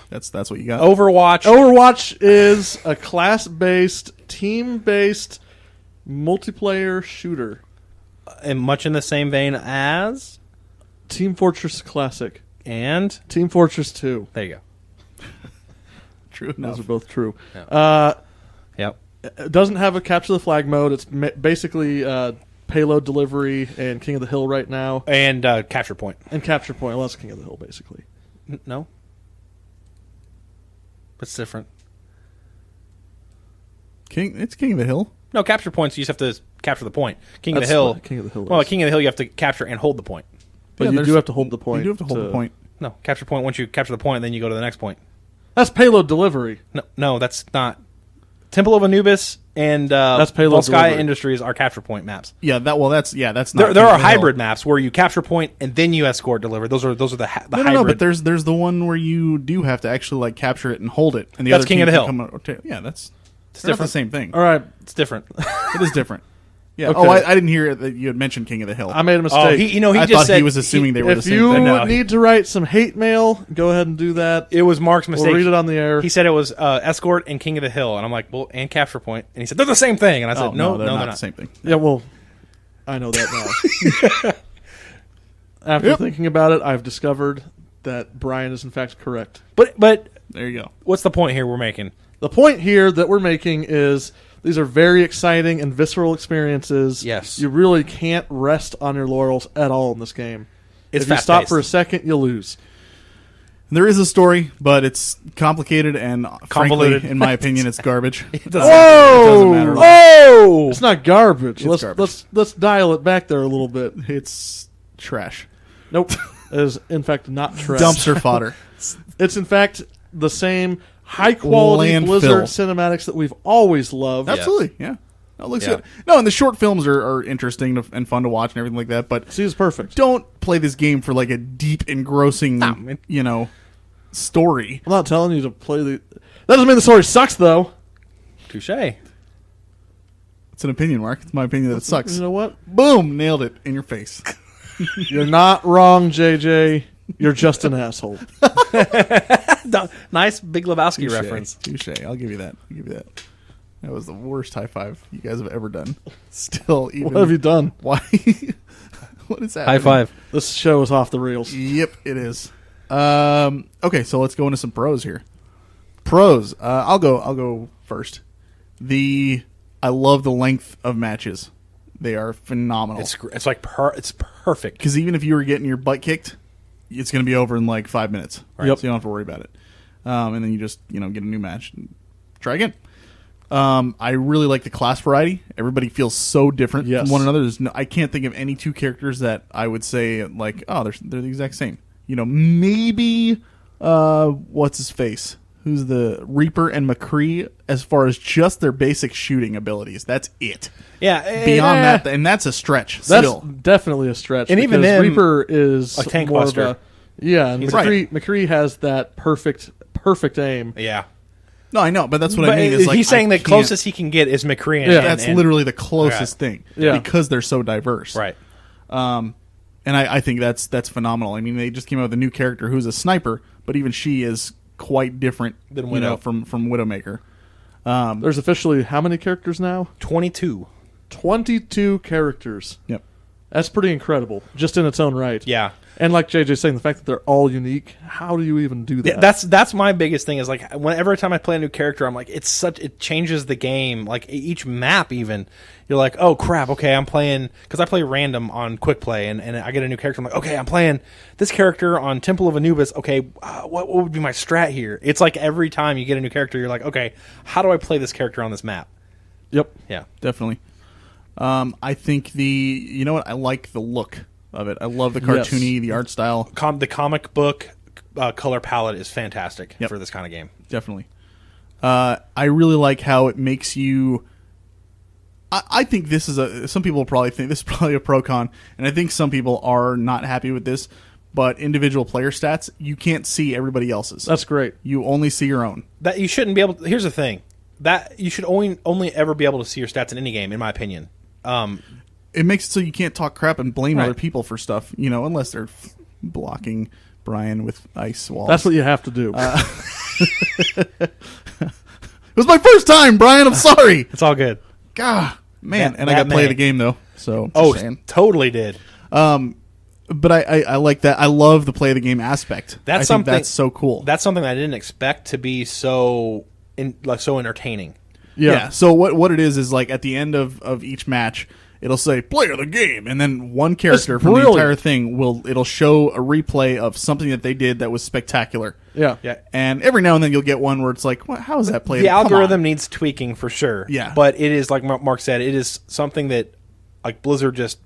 That's what you got? Overwatch is a class-based, team-based multiplayer shooter. And much in the same vein as Team Fortress Classic. And Team Fortress 2. There you go. True enough. Those are both true. Yeah. Yep. It doesn't have a capture the flag mode. It's basically payload delivery and King of the Hill right now. And capture point. And capture point. Well, that's King of the Hill, basically. No. It's different. It's King of the Hill. No, capture points, you just have to capture the point. King of the Hill. King of the Hill. Well, King of the Hill, you have to capture and hold the point. But you do have to hold the point. You do have to hold the point. No, capture point. Once you capture the point, then you go to the next point. That's payload delivery. No, that's not. Temple of Anubis and that's payload Sky delivery. Industries are capture point maps. Yeah, that's not. There are hybrid maps where you capture point and then you escort deliver. Those are the hybrid. No, but there's the one where you do have to actually capture it and hold it, and the that's other King of the Hill. That's it's different. different. The same thing. All right. It's different. It is different. Yeah. Okay. Oh, I didn't hear that you had mentioned King of the Hill. I made a mistake. Oh, he I just thought said he was assuming they were the If same you thing. No, need to write some hate mail, go ahead and do that. It was Mark's mistake. We'll read it on the air. He said it was escort and King of the Hill, and I'm like, well, and capture point, and he said they're the same thing, and I said, no, they're they're not not the same thing. Yeah, well, I know that now. After thinking about it, I've discovered that Brian is in fact correct. But There you go. what's the point here we're making? The point here that we're making is these are very exciting and visceral experiences. Yes. You really can't rest on your laurels at all in this game. It's if you stop fast-paced. for a second, you lose. There is a story, but it's complicated and Convoluted. frankly, in my opinion, it's garbage. It doesn't matter. Oh! It's not garbage. It's garbage. Let's dial it back there a little bit. It's trash. Nope. It is in fact not trash. Dumpster fodder. It's in fact the same high quality Landfill. Blizzard cinematics that we've always loved. Absolutely, yeah. That looks Yeah. good. No, and the short films are interesting and fun to watch and everything like that, but See, it's perfect. don't play this game for a deep, engrossing, story. I'm not telling you to play the. That doesn't mean the story sucks though. Touche. It's an opinion, Mark. It's my opinion that it sucks. You know what? Boom! Nailed it in your face. You're not wrong, JJ. You're just an asshole. Nice Big Lebowski Touche. reference. Touche. I'll give you that. That was the worst high five you guys have ever done. Still, even. What have you done? Why? What is that? High five. This show is off the rails. Yep, it is. Okay, so let's go into some pros here. Pros. I'll go first. I love the length of matches. They are phenomenal. It's like it's perfect. Because even if you were getting your butt kicked, it's going to be over in like 5 minutes. Right? Yep. So you don't have to worry about it. And then you just get a new match and try again. I really like the class variety. Everybody feels so different from one another. I can't think of any two characters that I would say like, oh, they're the exact same. Maybe what's his face? Who's the Reaper and McCree as far as just their basic shooting abilities. That's it. Yeah. Beyond that, and that's a stretch. That's Still. definitely a stretch. And even because then, Reaper is a tank more buster. of and McCree has that perfect aim. Yeah. No, I know, but that's what I mean. Is like, he's saying the closest he can get is McCree. That's literally the closest thing. Yeah. Because they're so diverse. Right. And I think that's phenomenal. I mean, they just came out with a new character who's a sniper, but even she is quite different than Widow. From Widowmaker. There's officially how many characters now? 22. 22 characters. Yep. That's pretty incredible, just in its own right. Yeah. And like JJ's saying, the fact that they're all unique, how do you even do that? Yeah, that's my biggest thing is like every time I play a new character, I'm like, it changes the game. Like each map even, you're like, oh crap, okay, I'm playing, because I play random on quick play and I get a new character. I'm like, okay, I'm playing this character on Temple of Anubis. Okay, what would be my strat here? It's like every time you get a new character, you're like, okay, how do I play this character on this map? Yep. Yeah. Definitely. I think you know what? I like the look of it. I love the cartoony, the art style. The comic book color palette is fantastic for this kind of game. Definitely. I really like how it makes you... I think this is some people probably think this is probably a pro con, and I think some people are not happy with this, but individual player stats, you can't see everybody else's. That's great. You only see your own. That you shouldn't be able to, here's the thing. That you should only ever be able to see your stats in any game, in my opinion. It makes it so you can't talk crap and blame other people for stuff, unless they're blocking Brian with ice walls. That's what you have to do. It was my first time, Brian. I'm sorry. It's all good. God, man. And I got to play the game, though. So, Totally did. But I like that. I love the play the game aspect. That's I think that's so cool. That's something I didn't expect to be so entertaining. Yeah. So what it is like at the end of each match, it'll say player of the game, and then one character from the entire thing it'll show a replay of something that they did that was spectacular. Yeah. And every now and then you'll get one where it's like, how is that played? The algorithm needs tweaking for sure. Yeah. But it is, like Mark said, it is something that like Blizzard just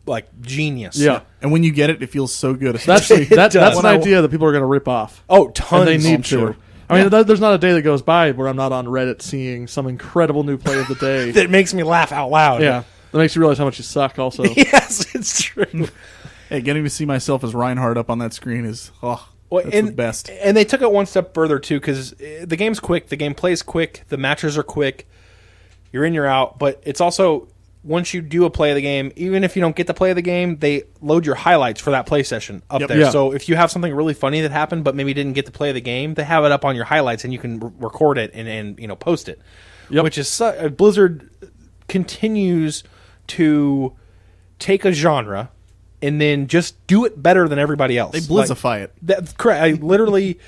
like genius. Yeah. And when you get it, it feels so good. That's an idea that people are going to rip off. Oh, tons. And they need to. Sure. I mean, there's not a day that goes by where I'm not on Reddit seeing some incredible new play of the day. That makes me laugh out loud. Yeah. That makes you realize how much you suck also. Yes, it's true. Hey, getting to see myself as Reinhardt up on that screen is, that's the best. And they took it one step further, too, because the game's quick. The game plays quick. The matches are quick. You're in, you're out. But it's also, once you do a play of the game, even if you don't get to play of the game, they load your highlights for that play session up there. Yeah. So if you have something really funny that happened but maybe didn't get to play the game, they have it up on your highlights and you can record it and post it. Yep. Which is Blizzard continues to take a genre and then just do it better than everybody else. They Blizzify it. That's correct. I literally...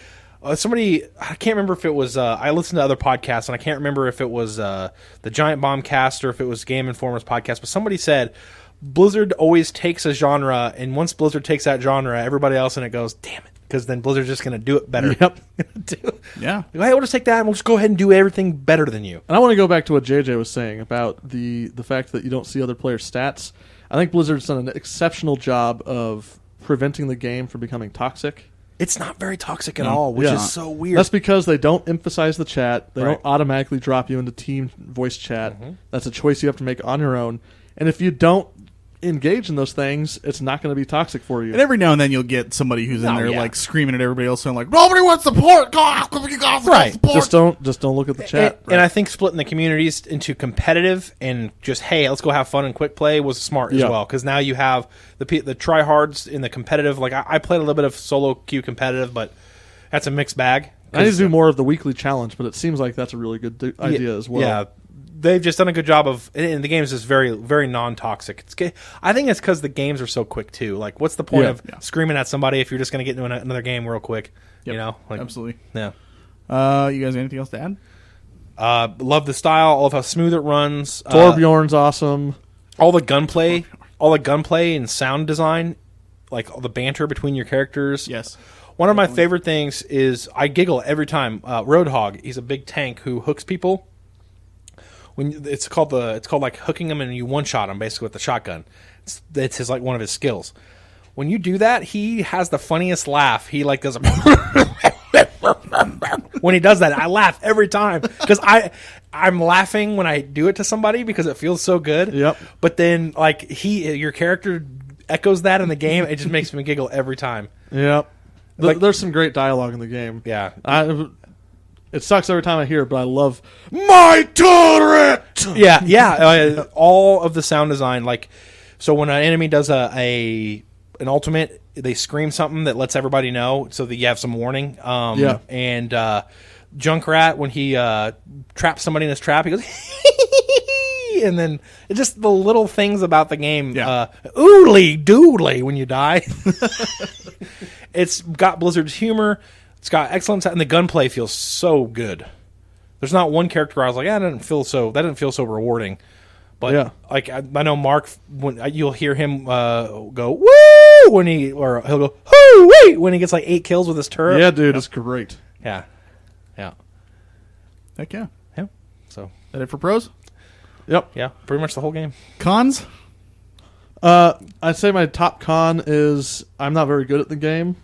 somebody, I can't remember if it was, I listened to other podcasts, and I can't remember if it was the Giant Bomb cast or if it was Game Informer's podcast, but somebody said Blizzard always takes a genre, and once Blizzard takes that genre, everybody else in it goes, damn it, because then Blizzard's just going to do it better. Yep. Yeah. Hey, we'll just take that, and we'll just go ahead and do everything better than you. And I want to go back to what JJ was saying about the fact that you don't see other players' stats. I think Blizzard's done an exceptional job of preventing the game from becoming toxic. It's not very toxic at all, which is so weird. That's because they don't emphasize the chat. They don't automatically drop you into team voice chat. Mm-hmm. That's a choice you have to make on your own. And if you don't engage in those things, it's not going to be toxic for you. And every now and then you'll get somebody who's in Oh, there yeah. like screaming at everybody else, saying like, "Nobody wants support. God, you guys Right. support." Just don't look at the chat. And I think splitting the communities into competitive and just, hey, let's go have fun and quick play was smart as Yeah. well. Because now you have the tryhards in the competitive. Like, I played a little bit of solo queue competitive, but that's a mixed bag. I need to do more of the weekly challenge, but it seems like that's a really good idea as well. Yeah, they've just done a good job of, and the game is just very, very non-toxic. I think it's because the games are so quick too. Like, what's the point of screaming at somebody if you're just going to get into another game real quick? Yep. You know, like, Absolutely. Yeah. You guys, anything else to add? Love the style. Love how smooth it runs. Torbjorn's awesome. All the gunplay and sound design, like all the banter between your characters. Yes. One of my favorite things is I giggle every time. Roadhog, he's a big tank who hooks people. When it's called like hooking them and you one shot them basically with the shotgun. It's his like one of his skills. When you do that, he has the funniest laugh. He like does a when he does that, I laugh every time because I'm laughing when I do it to somebody because it feels so good. Yep. But then like your character echoes that in the game, it just makes me giggle every time. Yep. Like- There's some great dialogue in the game. Yeah. It sucks every time I hear it, but I love my turret. Yeah. All of the sound design, like, so when an enemy does an ultimate, they scream something that lets everybody know so that you have some warning. Yeah. And Junkrat, when he traps somebody in his trap, he goes, and then it's just the little things about the game. Yeah. Oodly doodly when you die. It's got Blizzard's humor. It's got excellent sound, and the gunplay feels so good. There's not one character where I was like, that didn't feel so rewarding. But Yeah. like I know Mark, when you'll hear him go woo when he'll go hoo wee when he gets like 8 kills with his turret. Yeah, dude, it's great. Yeah. Heck yeah. Yeah. So That it for pros? Yep. yeah, pretty much the whole game. Cons? I'd say my top con is I'm not very good at the game.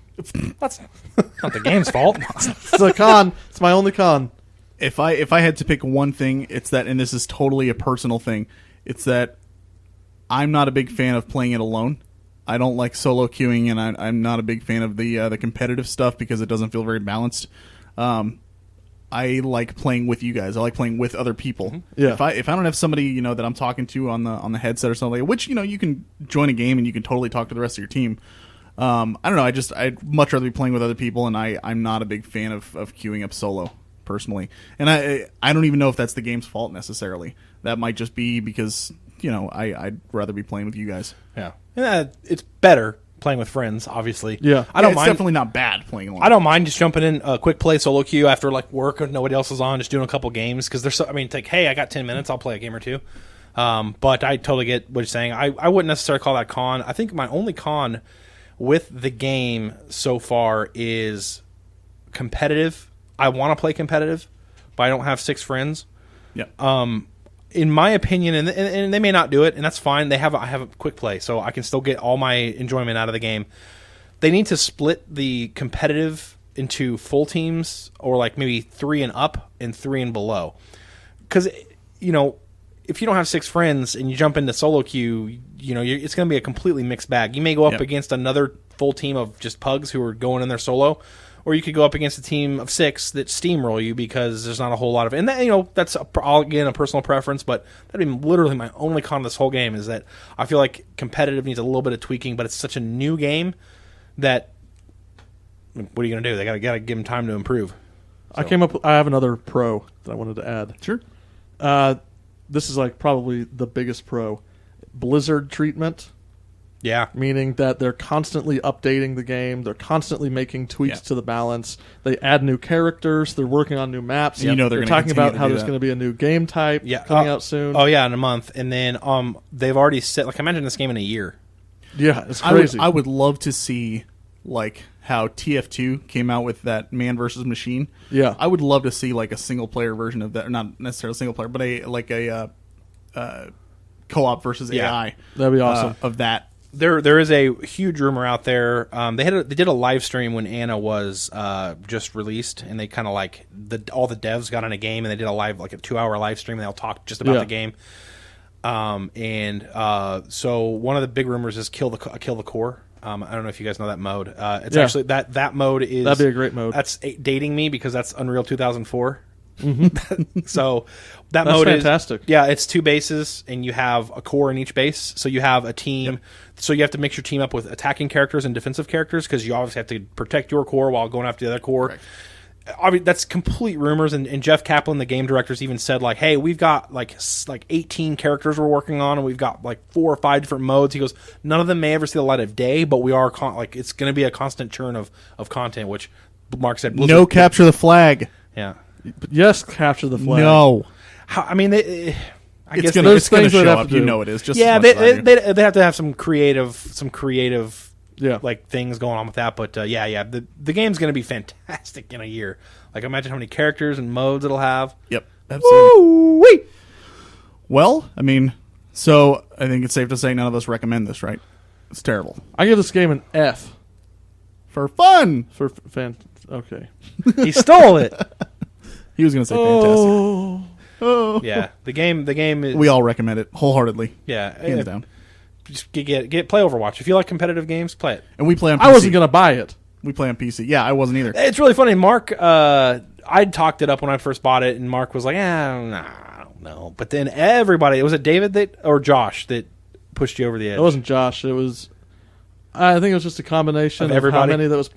That's not the game's fault. It's a con. It's my only con. If I had to pick one thing, it's that, and this is totally a personal thing, it's that I'm not a big fan of playing it alone. I don't like solo queuing, and I'm not a big fan of the competitive stuff because it doesn't feel very balanced. I like playing with you guys. I like playing with other people. Mm-hmm. Yeah. If I don't have somebody that I'm talking to on the headset or something, which you can join a game and you can totally talk to the rest of your team. I don't know. I'd much rather be playing with other people, and I'm not a big fan of queuing up solo personally. And I don't even know if that's the game's fault necessarily. That might just be because I'd rather be playing with you guys. Yeah. It's better playing with friends, obviously. Yeah. I don't It's mind. definitely not bad playing alone. I don't mind just jumping in a quick play solo queue after like work and nobody else is on, just doing a couple games because there's it's like, hey, I got 10 minutes, I'll play a game or two. But I totally get what you're saying. I wouldn't necessarily call that con. I think my only con with the game so far is competitive. I want to play competitive, but I don't have 6 friends. Yeah. In my opinion, and they may not do it, and that's fine. I have a quick play, so I can still get all my enjoyment out of the game. They need to split the competitive into full teams, or like maybe 3 and up and 3 and below. Because if you don't have 6 friends and you jump into solo queue, it's going to be a completely mixed bag. You may go up against another full team of just pugs who are going in their solo, or you could go up against a team of 6 that steamroll you because there's not a whole lot of... And that, that's, again, a personal preference, but that'd be literally my only con of this whole game is that I feel like competitive needs a little bit of tweaking, but it's such a new game that... What are you going to do? They got to give them time to improve. So. I have another pro that I wanted to add. Sure. This is like probably the biggest pro. Blizzard treatment. Yeah. Meaning that they're constantly updating the game. They're constantly making tweaks to the balance. They add new characters. They're working on new maps. And they're talking about how there's going to be a new game type coming out soon. Oh, yeah, in a month. And then they've already set... Like, I mentioned this game in a year. Yeah, it's crazy. I would love to see, like, how TF2 came out with that man versus machine. Yeah. I would love to see, like, a single-player version of that. Or not necessarily single-player, but a co-op versus AI. That'd be awesome. Of that. There is a huge rumor out there. They did a live stream when Anna was just released, and they kind of like all the devs got on a game, and they did a 2-hour live stream, and they'll talk just about the game. So one of the big rumors is kill the core. I don't know if you guys know that mode. It's Yeah. actually that mode is That'd be a great mode. That's dating me because that's Unreal 2004. Mm-hmm. So that That's mode fantastic. is it's 2 bases and you have a core in each base. So you have a team. Yep. So you have to mix your team up with attacking characters and defensive characters because you obviously have to protect your core while going after the other core. Correct. Obviously, that's complete rumors, and Jeff Kaplan, the game director, even said like, "Hey, we've got like 18 characters we're working on, and we've got like 4 or 5 different modes." He goes, "None of them may ever see the light of day, but we are it's going to be a constant churn of content." Which Mark said, Blizzard, No capture the flag. Yeah, But yes, capture the flag. No. I mean, I It's guess going there's to things show they'd have up. to You do. know it is. Just yeah, as much as I do. they have to have some creative. Yeah. Like things going on with that, but the game's going to be fantastic in a year. Like imagine how many characters and modes it'll have. Yep. Absolutely. Woo-wee! Well, I mean, so I think it's safe to say none of us recommend this, right? It's terrible. I give this game an F For fun. for fan. Okay. He stole it. He was going to say fantastic. Oh. Yeah, the game is. We all recommend it wholeheartedly. Yeah, Hands down. just get play Overwatch. If you like competitive games, play it. And we play on PC. I wasn't gonna buy it. We play on PC. Yeah, I wasn't either. It's really funny. Mark, I talked it up when I first bought it, and Mark was like, nah, I don't know. But then everybody, was it David or Josh that pushed you over the edge? It wasn't Josh. It was. I think it was just a combination Of of everybody?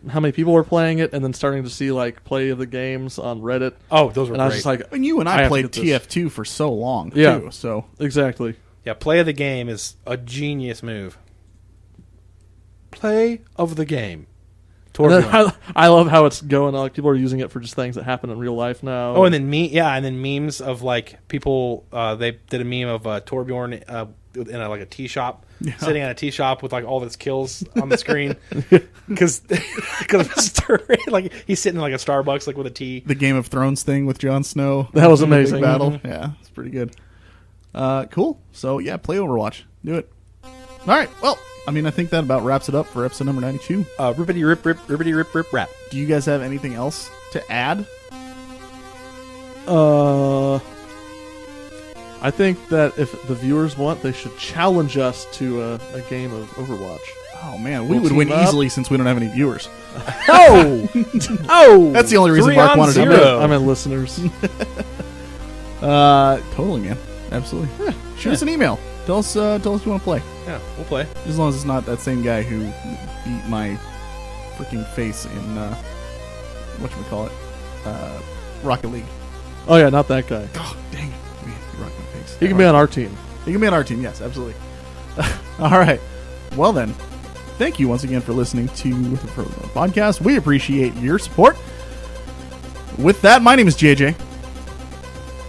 how many people were playing it, and then starting to see like play of the games on Reddit. Oh, those were And I was great. just like, And you and I I have to played get this. TF2 for so long, Yeah. too. So exactly. Yeah, play of the game is a genius move. Play of the game. And then Torbjorn. I love how it's going. Like people are using it for just things that happen in real life now. Oh, and then memes of like people. They did a meme of Torbjorn in a tea shop, sitting at a tea shop with like all of his kills on the screen, because like he's sitting in like a Starbucks like with a tea. the Game of Thrones thing with Jon Snow. That was The big amazing. battle. Mm-hmm. Yeah, it's pretty good. Cool. So, yeah, play Overwatch. Do it. All right. Well, I mean, I think that about wraps it up for episode number 92. Rippity rip rip rippity rip rip rap. Do you guys have anything else to add? I think that if the viewers want, they should challenge us to a game of Overwatch. Oh, man. We We'll would win team up. easily since we don't have any viewers. Oh, oh! That's the only reason 3 Mark on wanted to do 0. I mean, listeners. Totally, man. Absolutely. Yeah. Shoot us an email. Tell us you want to play. Yeah, we'll play. As long as it's not that same guy who beat my freaking face in, whatchamacallit, Rocket League. Oh yeah, not that guy. Oh, dang it. Man, he rocked my face. He can be on our team. He can be on our team, yes, absolutely. All right. Well, then, thank you once again for listening to the podcast. We appreciate your support. With that, my name is JJ.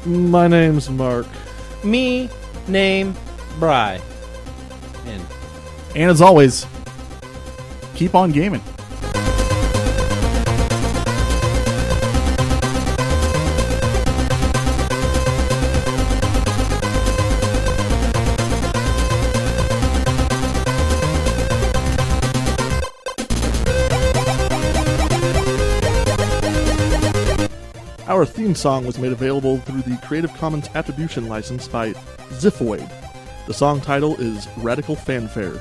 My name's Mark. Me name Bry. And And as always, keep on gaming. Our theme song was made available through the Creative Commons Attribution license by Ziphoid. The song title is Radical Fanfare.